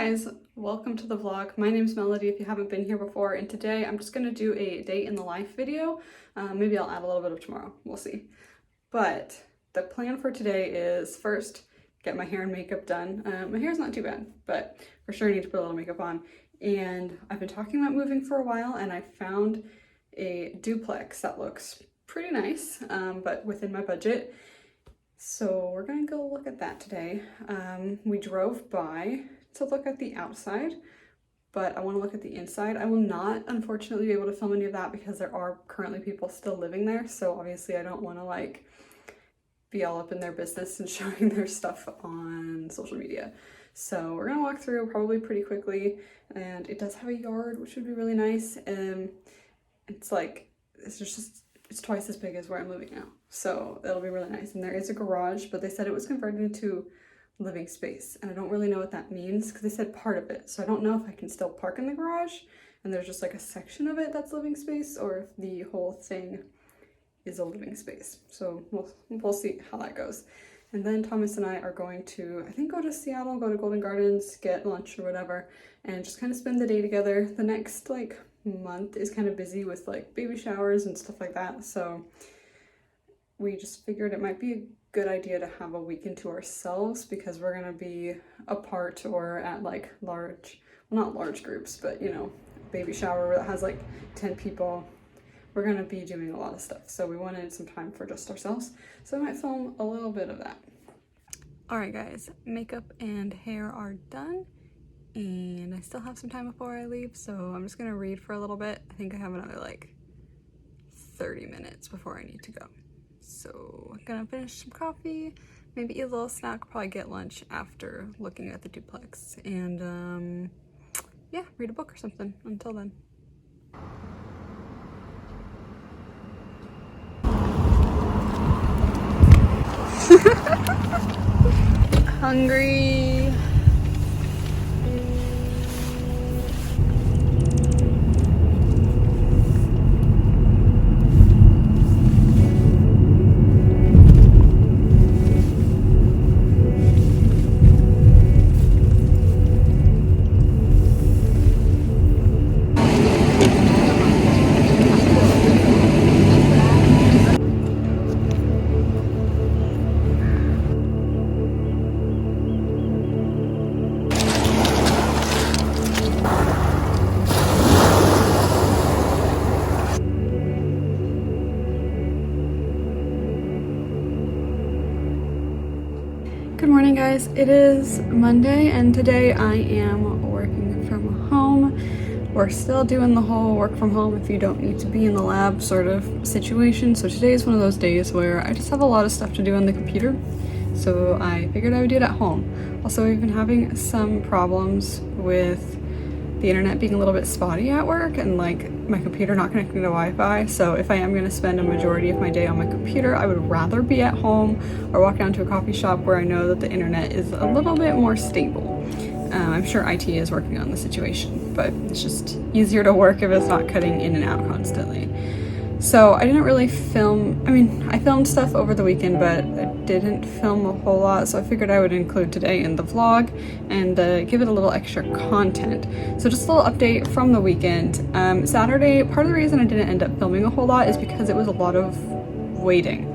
guys, welcome to the vlog. My name's Melody if you haven't been here before, and today I'm just gonna do a day in the life video. Maybe I'll add a little bit of tomorrow, we'll see. But the plan for today is first get my hair and makeup done. My hair's not too bad, but for sure I need to put a little makeup on. And I've been talking about moving for a while, and I found a duplex that looks pretty nice, but within my budget. So we're gonna go look at that today. We drove by to look at the outside, but I want to look at the inside. I will not, unfortunately, be able to film any of that because there are currently people still living there. So obviously I don't want to like be all up in their business and showing their stuff on social media. So we're gonna walk through probably pretty quickly, and it does have a yard, which would be really nice. It's twice as big as where I'm living now, so it'll be really nice. And there is a garage, but they said it was converted into living space, and I don't really know what that means because they said part of it, so I don't know if I can still park in the garage and there's just like a section of it that's living space, or if the whole thing is a living space. So we'll see how that goes. And then Thomas and I are going to, I think, go to Seattle, go to Golden Gardens, get lunch or whatever, and just kind of spend the day together. The next like month is kind of busy with like baby showers and stuff like that, so we just figured it might be a good idea to have a weekend to ourselves because we're gonna be apart or at like large, well, not large groups, but you know, baby shower that has like 10 people. We're gonna be doing a lot of stuff, so we wanted some time for just ourselves, so I might film a little bit of that. All right guys, makeup and hair are done, and I still have some time before I leave, so I'm just gonna read for a little bit. I think I have another like 30 minutes before I need to go. So I'm gonna finish some coffee, maybe eat a little snack, probably get lunch after looking at the duplex, and yeah, read a book or something until then. Hungry. Good morning guys, it is Monday and today I am working from home. We're still doing the whole work from home if you don't need to be in the lab sort of situation. So today is one of those days where I just have a lot of stuff to do on the computer. So I figured I would do it at home. Also, we've been having some problems with the internet being a little bit spotty at work and like my computer not connecting to Wi-Fi. So if I am going to spend a majority of my day on my computer, I would rather be at home or walk down to a coffee shop where I know that the internet is a little bit more stable. I'm sure IT is working on the situation, but it's just easier to work if it's not cutting in and out constantly. So I didn't really film, I filmed stuff over the weekend, but I didn't film a whole lot, so I figured I would include today in the vlog and give it a little extra content. So just a little update from the weekend. Saturday, part of the reason I didn't end up filming a whole lot is because it was a lot of waiting.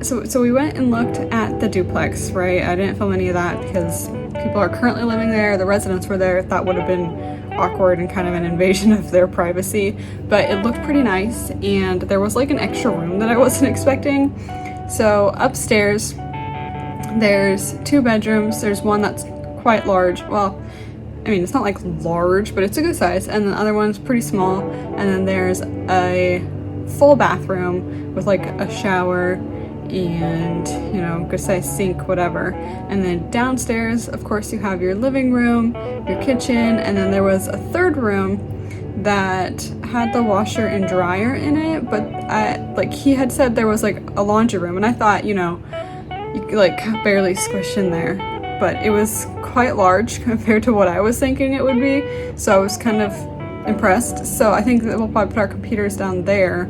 So we went and looked at the duplex, right? I didn't film any of that because people are currently living there, the residents were there. That would have been awkward and kind of an invasion of their privacy, but it looked pretty nice, and there was like an extra room that I wasn't expecting. So upstairs there's 2 bedrooms. There's one that's quite large. Well, it's not like large, but it's a good size, and the other one's pretty small. And then there's a full bathroom with like a shower and, you know, good size sink, whatever. And then downstairs, of course, you have your living room, your kitchen, and then there was a 3rd room that had the washer and dryer in it, but like he had said there was like a laundry room, and I thought, you know, you could like barely squish in there, but it was quite large compared to what I was thinking it would be. So I was kind of impressed. So I think that we'll probably put our computers down there,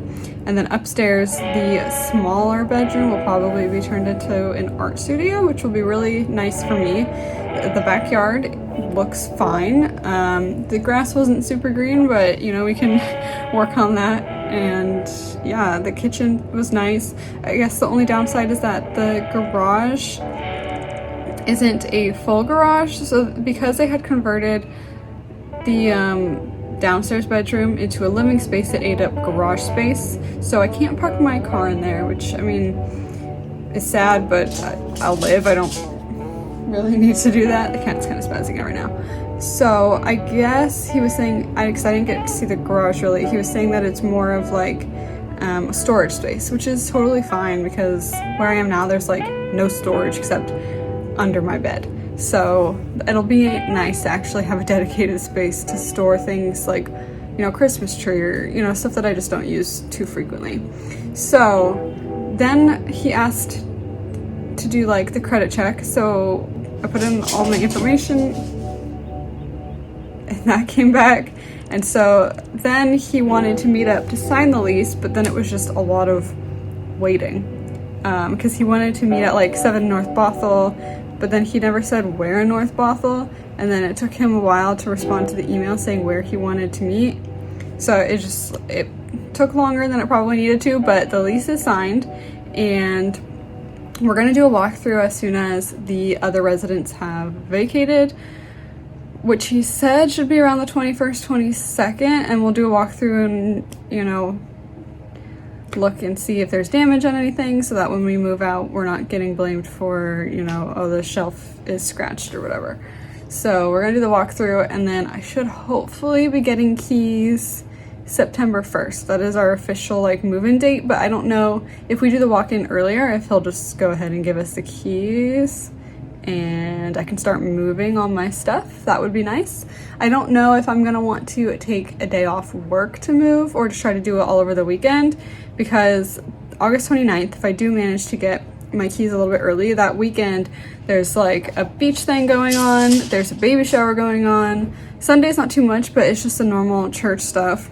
and then upstairs the smaller bedroom will probably be turned into an art studio, which will be really nice for me. The backyard looks fine. The grass wasn't super green, but you know, we can work on that. And yeah, the kitchen was nice. I guess the only downside is that the garage isn't a full garage, so because they had converted the downstairs bedroom into a living space, it ate up garage space, so I can't park my car in there, which I mean is sad, but I'll live. I don't really need to do that. The cat's kind of spazzing out right now. So I guess he was saying, I didn't get to see the garage really, he was saying that it's more of like a storage space, which is totally fine because where I am now there's like no storage except under my bed. So it'll be nice to actually have a dedicated space to store things like, you know, Christmas tree or, you know, stuff that I just don't use too frequently. So then he asked to do like the credit check. So I put in all my information and that came back. And so then he wanted to meet up to sign the lease, but then it was just a lot of waiting because he wanted to meet at like 7 North Bothell, but then he never said where in North Bothell, and then it took him a while to respond to the email saying where he wanted to meet. So it took longer than it probably needed to, but the lease is signed, and we're gonna do a walkthrough as soon as the other residents have vacated, which he said should be around the 21st, 22nd, and we'll do a walkthrough and, you know, look and see if there's damage on anything so that when we move out we're not getting blamed for, you know, oh, the shelf is scratched or whatever. So we're gonna do the walkthrough, and then I should hopefully be getting keys September 1st. That is our official like move-in date, but I don't know if we do the walk-in earlier if he'll just go ahead and give us the keys and I can start moving all my stuff. That would be nice. I don't know if I'm gonna want to take a day off work to move or just try to do it all over the weekend, because August 29th, if I do manage to get my keys a little bit early, that weekend there's like a beach thing going on, there's a baby shower going on. Sunday's not too much, but it's just the normal church stuff.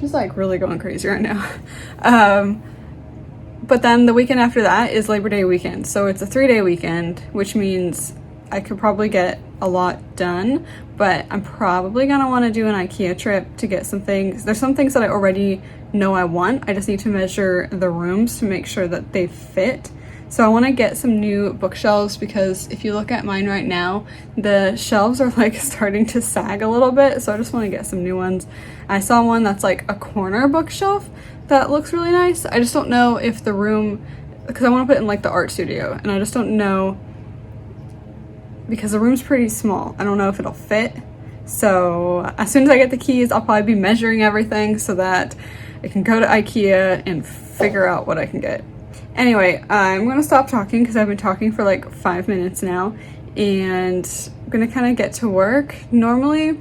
She's like really going crazy right now. But then the weekend after that is Labor Day weekend. So it's a 3-day weekend, which means I could probably get a lot done, but I'm probably gonna wanna do an IKEA trip to get some things. There's some things that I already know I want. I just need to measure the rooms to make sure that they fit. So I wanna get some new bookshelves, because if you look at mine right now, the shelves are like starting to sag a little bit. So I just wanna get some new ones. I saw one that's like a corner bookshelf that looks really nice. I just don't know if the room, because I want to put it in like the art studio, and I just don't know, because the room's pretty small. I don't know if it'll fit. So as soon as I get the keys, I'll probably be measuring everything so that I can go to IKEA and figure out what I can get. Anyway, I'm gonna stop talking because I've been talking for like 5 minutes now, and I'm gonna kind of get to work. Normally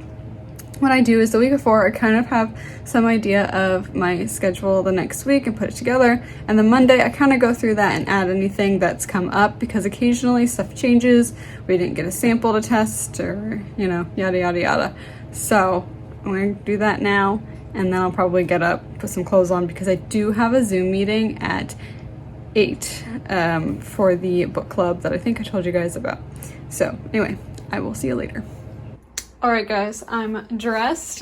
what I do is the week before I kind of have some idea of my schedule the next week and put it together, and then Monday I kind of go through that and add anything that's come up, because occasionally stuff changes, we didn't get a sample to test, or you know, yada yada yada. So I'm gonna do that now, and then I'll probably get up, put some clothes on, because I do have a Zoom meeting at 8 for the book club that I think I told you guys about. So anyway, I will see you later. Alright guys, I'm dressed.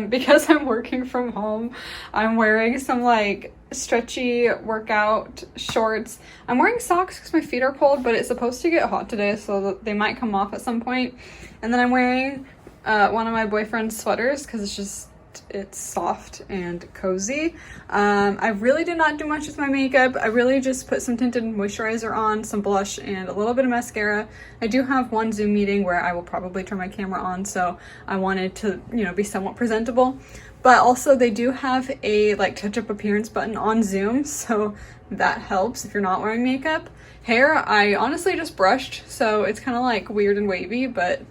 Because I'm working from home, I'm wearing some like stretchy workout shorts. I'm wearing socks because my feet are cold, but it's supposed to get hot today, so they might come off at some point. And then I'm wearing one of my boyfriend's sweaters because it's soft and cozy. I really did not do much with my makeup. I really just put some tinted moisturizer on, some blush, and a little bit of mascara. I do have one Zoom meeting where I will probably turn my camera on, so I wanted to, you know, be somewhat presentable. But also they do have a like touch-up appearance button on Zoom, so that helps if you're not wearing makeup. Hair, I honestly just brushed, so it's kind of like weird and wavy, but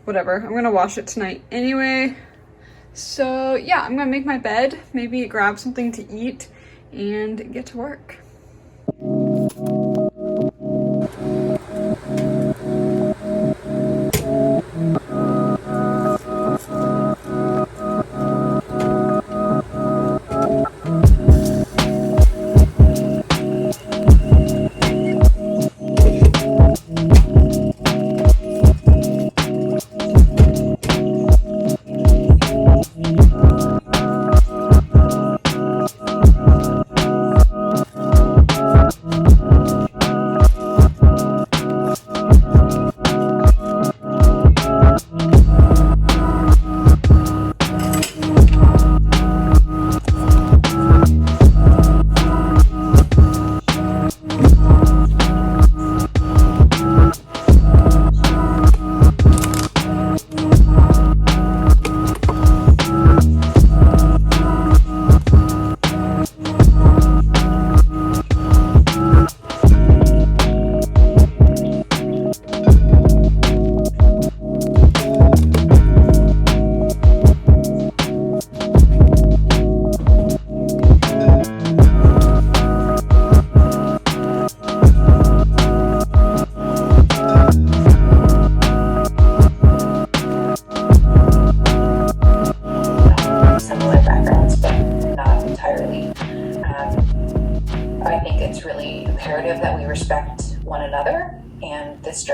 whatever. I'm gonna wash it tonight anyway. So yeah, I'm gonna make my bed, maybe grab something to eat, and get to work.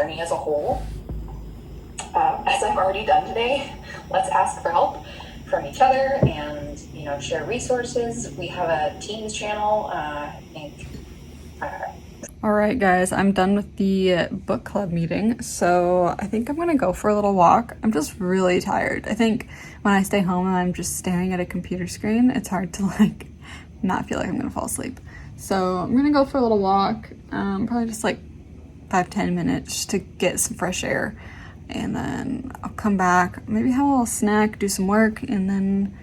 journey as a whole. As I've already done today, let's ask for help from each other and, share resources. We have a Teams channel, I think. All right, guys, I'm done with the book club meeting, so I think I'm gonna go for a little walk. I'm just really tired. I think when I stay home and I'm just staring at a computer screen, it's hard to like not feel like I'm gonna fall asleep. So I'm gonna go for a little walk, probably just like 5-10 minutes to get some fresh air, and then I'll come back, maybe have a little snack, do some work, and then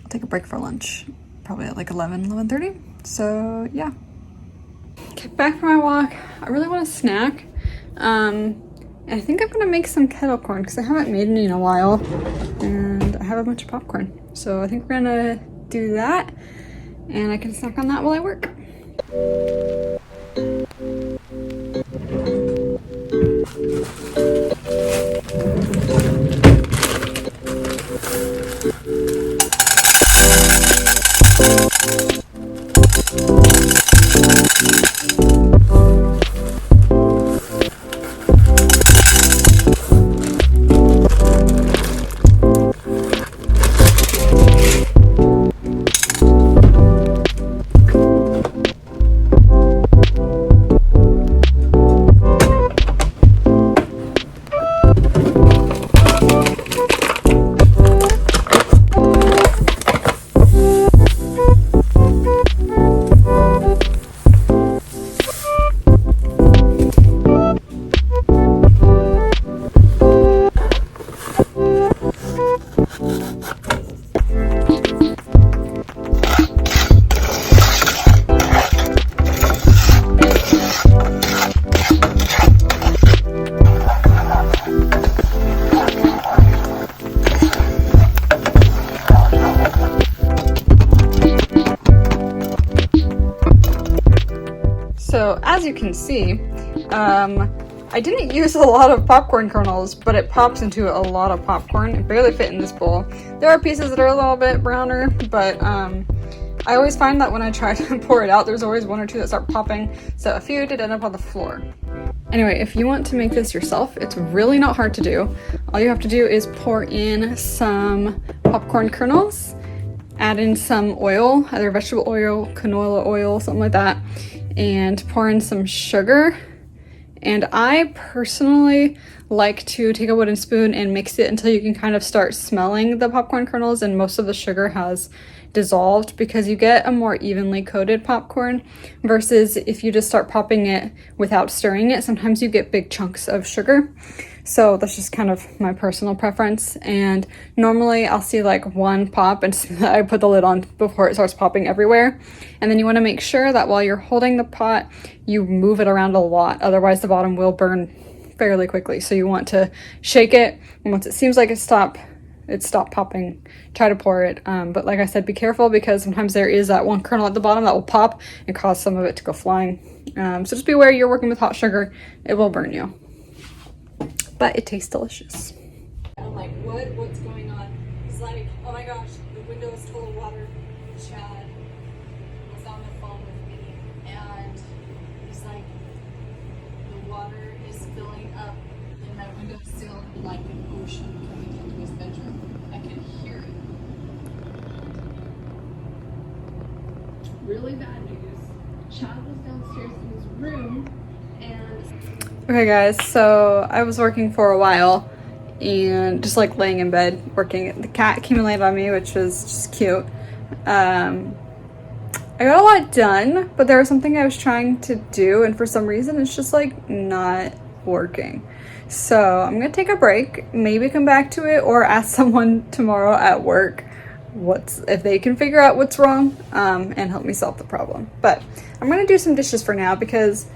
I'll take a break for lunch, probably at like 11:30. So yeah. Okay, back from my walk. I really want a snack. And I think I'm gonna make some kettle corn because I haven't made any in a while, and I have a bunch of popcorn. So I think we're gonna do that, and I can snack on that while I work. So as you can see, I didn't use a lot of popcorn kernels, but it pops into a lot of popcorn. It barely fit in this bowl. There are pieces that are a little bit browner, but I always find that when I try to pour it out, there's always one or two that start popping, so a few did end up on the floor. Anyway, if you want to make this yourself, it's really not hard to do. All you have to do is pour in some popcorn kernels, add in some oil, either vegetable oil, canola oil, something like that, and pour in some sugar. And I personally like to take a wooden spoon and mix it until you can kind of start smelling the popcorn kernels and most of the sugar has dissolved, because you get a more evenly coated popcorn versus if you just start popping it without stirring it, sometimes you get big chunks of sugar. So that's just kind of my personal preference, and normally I'll see like one pop and I put the lid on before it starts popping everywhere. And then you want to make sure that while you're holding the pot, you move it around a lot, otherwise the bottom will burn fairly quickly. So you want to shake it, and once it seems like it stopped popping, try to pour it. But like I said, be careful because sometimes there is that one kernel at the bottom that will pop and cause some of it to go flying. So just be aware, you're working with hot sugar, it will burn you. But it tastes delicious. I'm like, what's going on? He's like, oh my gosh, the window is full of water. Chad was on the phone with me, and he's like, the water is filling up in my windowsill like an ocean coming into his bedroom. I can hear it. Really bad news. Chad was downstairs in his room, and okay guys, so I was working for a while and just like laying in bed working. The cat came and laid on me, which was just cute. I got a lot done, but there was something I was trying to do and for some reason it's just like not working. So I'm gonna take a break, maybe come back to it, or ask someone tomorrow at work if they can figure out what's wrong and help me solve the problem. But I'm gonna do some dishes for now because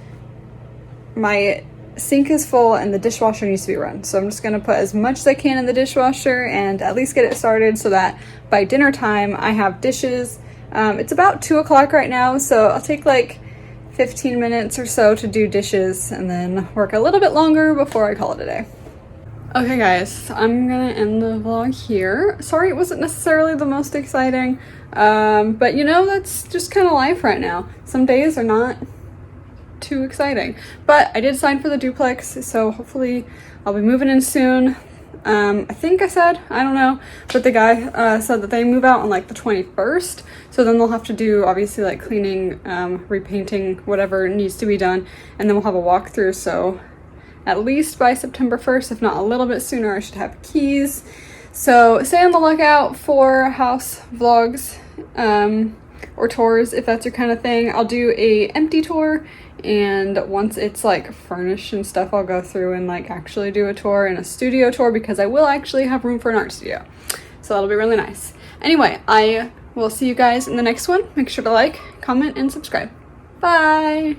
my sink is full and the dishwasher needs to be run. So I'm just gonna put as much as I can in the dishwasher and at least get it started so that by dinner time I have dishes. It's about 2 o'clock right now, so I'll take like 15 minutes or so to do dishes and then work a little bit longer before I call it a day. Okay guys, I'm gonna end the vlog here. Sorry it wasn't necessarily the most exciting, but you know, that's just kind of life right now. Some days are not too exciting. But I did sign for the duplex, so hopefully I'll be moving in soon. I think I said, I don't know, but the guy said that they move out on like the 21st, so then they'll have to do obviously like cleaning, repainting, whatever needs to be done, and then we'll have a walkthrough. So at least by September 1st, if not a little bit sooner, I should have keys. So stay on the lookout for house vlogs or tours if that's your kind of thing. I'll do a empty tour, and once it's like furnished and stuff, I'll go through and like actually do a tour and a studio tour, because I will actually have room for an art studio. So that'll be really nice. Anyway, I will see you guys in the next one. Make sure to like, comment, and subscribe. Bye!